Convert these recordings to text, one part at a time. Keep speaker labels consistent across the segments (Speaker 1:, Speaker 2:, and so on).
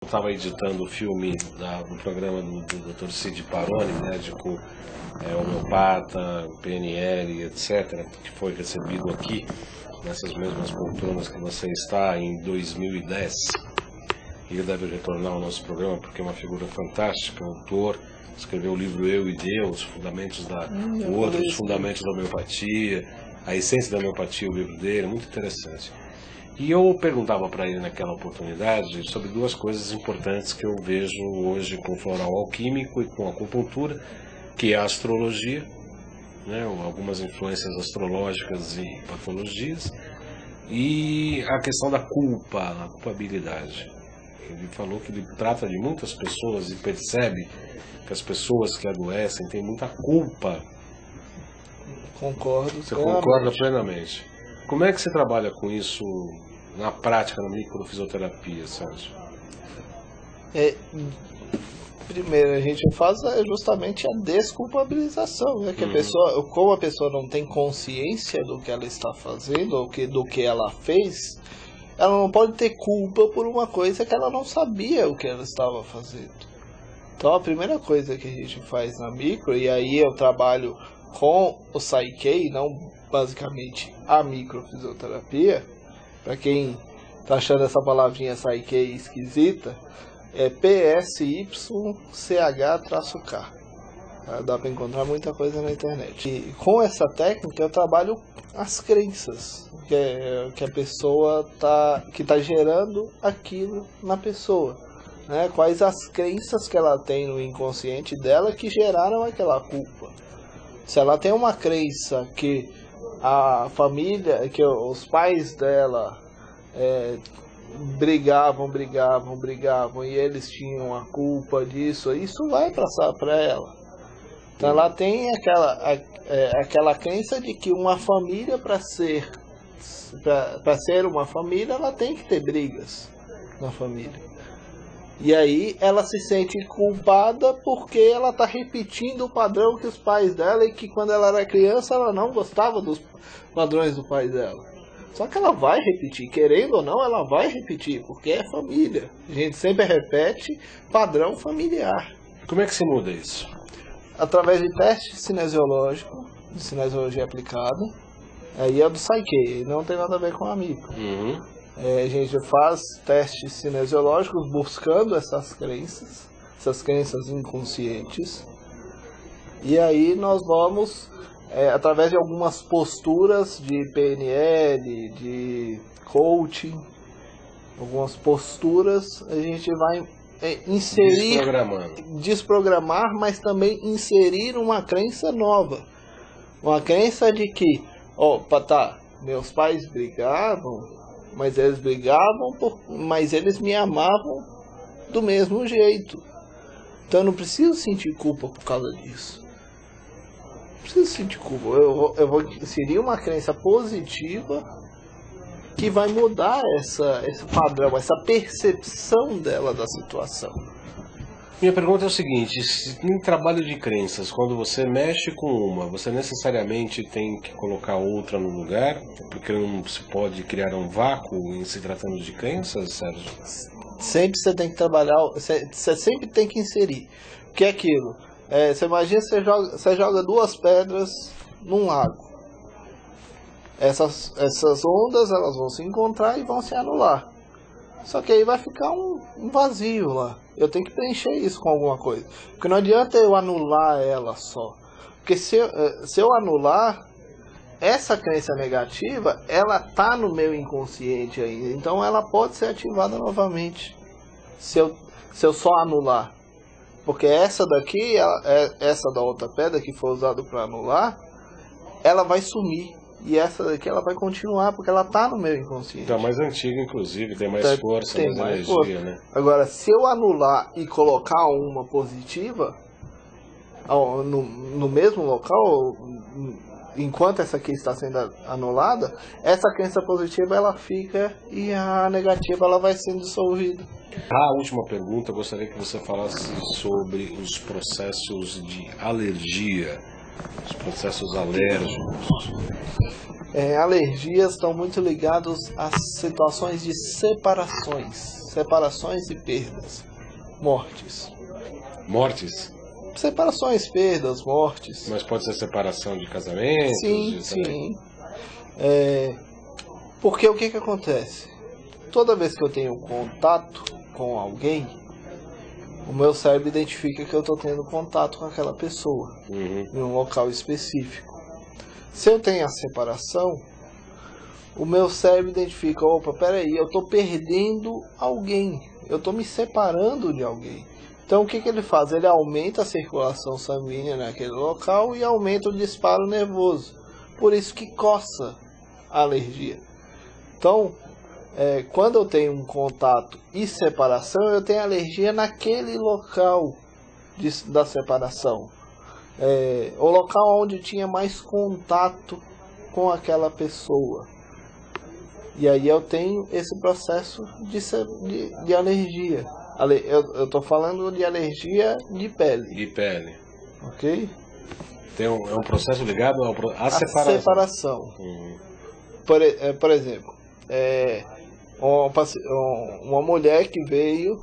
Speaker 1: estava editando o filme do programa do Dr. Cid Paroni, médico homeopata, PNL, etc., que foi recebido aqui, nessas mesmas poltronas que você está, em 2010. Ele deve retornar ao nosso programa porque é uma figura fantástica, autor, escreveu o livro Eu e Deus, Fundamentos os Fundamentos da Homeopatia, a Essência da Homeopatia, o livro dele, muito interessante. E eu perguntava para ele naquela oportunidade sobre duas coisas importantes que eu vejo hoje com o floral alquímico e com a acupuntura, que é a astrologia, né, algumas influências astrológicas e patologias, e a questão da culpa, a culpabilidade. Ele falou que ele trata de muitas pessoas e percebe que as pessoas que adoecem têm muita culpa.
Speaker 2: Concordo.
Speaker 1: Você concorda plenamente? Como é que você trabalha com isso na prática, na microfisioterapia, Sérgio?
Speaker 2: Primeiro, a gente faz justamente a desculpabilização, né? Que a pessoa, como a pessoa não tem consciência do que ela está fazendo, ou do que ela fez, ela não pode ter culpa por uma coisa que ela não sabia o que ela estava fazendo. Então a primeira coisa que a gente faz na micro, e aí eu trabalho com o Psyche, não basicamente a microfisioterapia, para quem tá achando essa palavrinha Psyche esquisita, é PSYCH-K. Dá para encontrar muita coisa na internet. E com essa técnica eu trabalho as crenças que a pessoa que tá gerando aquilo na pessoa, né? Quais as crenças que ela tem no inconsciente dela que geraram aquela culpa. Se ela tem uma crença que a família, que os pais dela brigavam e eles tinham a culpa disso, isso vai passar para ela. Então ela tem aquela crença de que uma família, para ser uma família, ela tem que ter brigas na família. E aí ela se sente culpada porque ela está repetindo o padrão que os pais dela, e que quando ela era criança ela não gostava dos padrões do pai dela. Só que ela vai repetir, querendo ou não, ela vai repetir, porque é família. A gente sempre repete padrão familiar.
Speaker 1: Como é que se muda isso?
Speaker 2: Através de teste cinesiológico, de cinesiologia aplicada, aí é do Psyche, não tem nada a ver com a micro. A gente faz testes cinesiológicos buscando essas crenças inconscientes, e aí nós vamos, através de algumas posturas de PNL, de coaching, algumas posturas, a gente vai inserir, desprogramar, mas também inserir uma crença nova, uma crença de que, meus pais brigavam, mas eles mas eles me amavam do mesmo jeito, então eu não preciso sentir culpa por causa disso. Não preciso sentir culpa, eu vou inserir uma crença positiva que vai mudar esse padrão, essa percepção dela da situação.
Speaker 1: Minha pergunta é o seguinte: em trabalho de crenças, quando você mexe com uma, você necessariamente tem que colocar outra no lugar? Porque não se pode criar um vácuo em se tratando de crenças, Sérgio?
Speaker 2: Sempre você tem que trabalhar, você sempre tem que inserir. O que é aquilo? Você imagina que você joga duas pedras num lago. Essas ondas, elas vão se encontrar e vão se anular. Só que aí vai ficar um vazio lá. Eu tenho que preencher isso com alguma coisa. Porque não adianta eu anular ela só. Porque se eu anular, essa crença negativa, ela tá no meu inconsciente ainda. Então ela pode ser ativada novamente. Se eu só anular. Porque essa daqui, essa da outra pedra que foi usada para anular, ela vai sumir. E essa daqui ela vai continuar, porque ela tá no meu inconsciente.
Speaker 1: Tá mais antiga, inclusive, tem mais força, mais energia, força, né?
Speaker 2: Agora, se eu anular e colocar uma positiva no mesmo local, enquanto essa aqui está sendo anulada, essa crença positiva ela fica e a negativa ela vai sendo dissolvida.
Speaker 1: A última pergunta, eu gostaria que você falasse sobre os processos de alergia, os processos alérgicos.
Speaker 2: Alergias estão muito ligados às situações de separações separações e perdas, mortes.
Speaker 1: Mortes?
Speaker 2: Separações, perdas, mortes.
Speaker 1: Mas pode ser separação de casamento?
Speaker 2: Sim, sim. Porque o que acontece? Toda vez que eu tenho contato com alguém, o meu cérebro identifica que eu estou tendo contato com aquela pessoa, em um local específico. Se eu tenho a separação, o meu cérebro identifica, opa, peraí, eu estou perdendo alguém, eu estou me separando de alguém. Então o que ele faz? Ele aumenta a circulação sanguínea naquele local e aumenta o disparo nervoso. Por isso que coça a alergia. Então, quando eu tenho um contato e separação, eu tenho alergia naquele local da separação. O local onde tinha mais contato com aquela pessoa. E aí eu tenho esse processo de alergia. Eu estou falando de alergia de pele.
Speaker 1: De pele.
Speaker 2: Ok?
Speaker 1: É um processo ligado à
Speaker 2: separação. Por exemplo, uma mulher que veio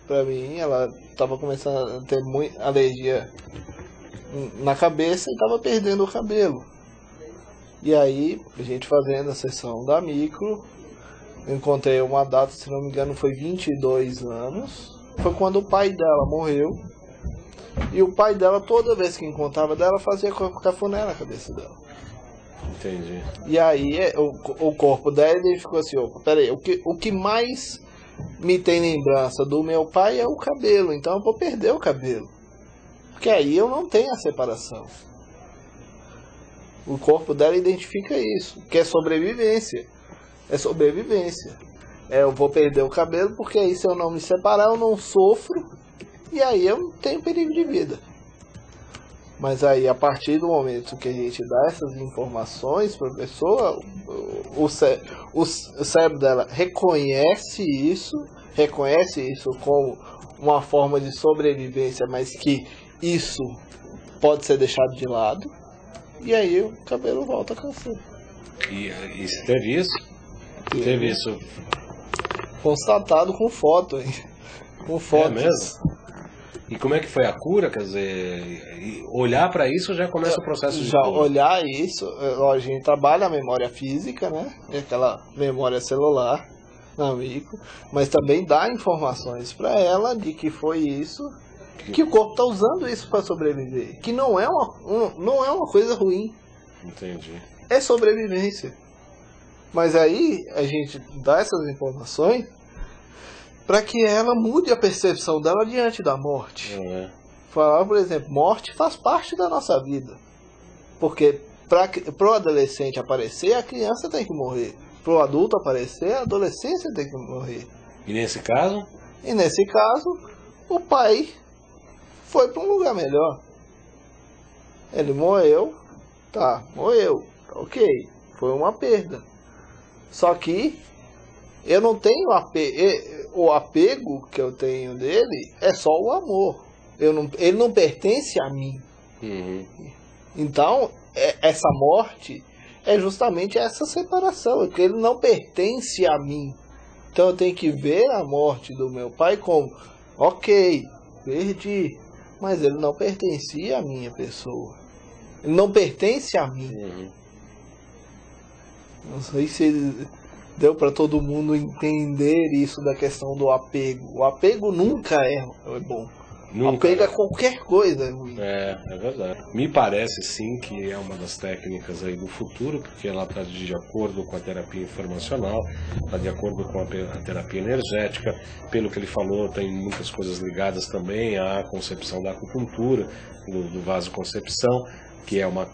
Speaker 2: para mim, ela estava começando a ter muita alergia na cabeça e estava perdendo o cabelo. E aí, a gente fazendo a sessão da micro, encontrei uma data, se não me engano, foi 22 anos. Foi quando o pai dela morreu. E o pai dela, toda vez que encontrava dela, fazia cafuné na cabeça dela.
Speaker 1: Entendi.
Speaker 2: E aí, o corpo dela ficou assim, opa, peraí, o que mais me tem lembrança do meu pai é o cabelo, então eu vou perder o cabelo. Porque aí eu não tenho a separação. O corpo dela identifica isso, que é sobrevivência. É sobrevivência. Eu vou perder o cabelo porque aí se eu não me separar eu não sofro e aí eu não tenho perigo de vida. Mas aí a partir do momento que a gente dá essas informações para a pessoa, o cérebro dela reconhece isso como uma forma de sobrevivência, mas que isso pode ser deixado de lado. E aí o cabelo volta a crescer.
Speaker 1: E você teve isso? Teve isso?
Speaker 2: Constatado com foto, hein? Com fotos.
Speaker 1: É mesmo? E como é que foi a cura? Quer dizer, olhar para isso já começa o processo de cura.
Speaker 2: Olhar isso, a gente trabalha a memória física, né? Aquela memória celular na micro, mas também dá informações para ela de que foi isso, que o corpo está usando isso para sobreviver, que não é uma coisa ruim.
Speaker 1: Entendi.
Speaker 2: É sobrevivência. Mas aí a gente dá essas informações para que ela mude a percepção dela diante da morte. Falar, por exemplo, morte faz parte da nossa vida. Porque para o adolescente aparecer, a criança tem que morrer. Para o adulto aparecer, a adolescência tem que morrer.
Speaker 1: E nesse caso?
Speaker 2: E nesse caso, o pai foi para um lugar melhor. Ele morreu, morreu, ok, foi uma perda. Só que eu não tenho o apego que eu tenho dele é só o amor. Ele não pertence a mim. Então, essa morte é justamente essa separação, que ele não pertence a mim. Então eu tenho que ver a morte do meu pai como, ok, perdi, mas ele não pertencia à minha pessoa. Ele não pertence a mim. Não sei se deu para todo mundo entender isso da questão do apego. O apego nunca é bom.
Speaker 1: Nunca.
Speaker 2: Apego a qualquer coisa é ruim.
Speaker 1: É verdade. Me parece sim que é uma das técnicas aí do futuro, porque ela está de acordo com a terapia informacional, está de acordo com a terapia energética. Pelo que ele falou, tem muitas coisas ligadas também à concepção da acupuntura, do vasoconcepção, que é uma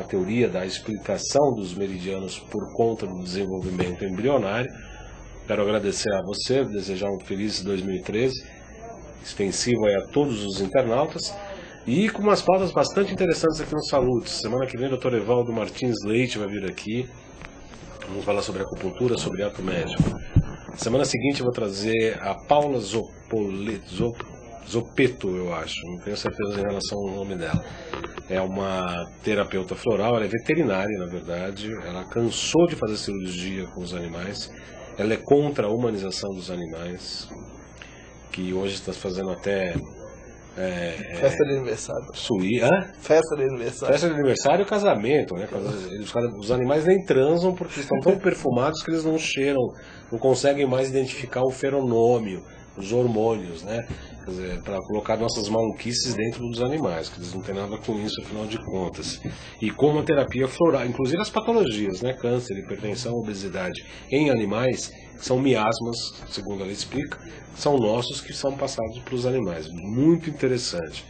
Speaker 1: teoria da explicação dos meridianos por conta do desenvolvimento embrionário. Quero agradecer a você, desejar um feliz 2013, extensivo aí a todos os internautas, e com umas pautas bastante interessantes aqui no Saúde. Semana que vem o Dr. Evaldo Martins Leite vai vir aqui, vamos falar sobre acupuntura, sobre ato médico. Semana seguinte eu vou trazer a Paula Zopetto, eu acho, não tenho certeza em relação ao nome dela. É uma terapeuta floral, ela é veterinária, na verdade. Ela cansou de fazer cirurgia com os animais ela é contra a humanização dos animais, que hoje está fazendo até
Speaker 2: Festa de aniversário. Festa de aniversário.
Speaker 1: Festa de aniversário e casamento, né? Os animais nem transam porque estão tão perfumados que eles não cheiram, não conseguem mais identificar o feronômio, os hormônios, né? Quer dizer, para colocar nossas maluquices dentro dos animais, que eles não têm nada com isso, afinal de contas. E como a terapia floral, inclusive as patologias, né? Câncer, hipertensão, obesidade em animais, são miasmas, segundo ela explica, são nossos que são passados para os animais. Muito interessante.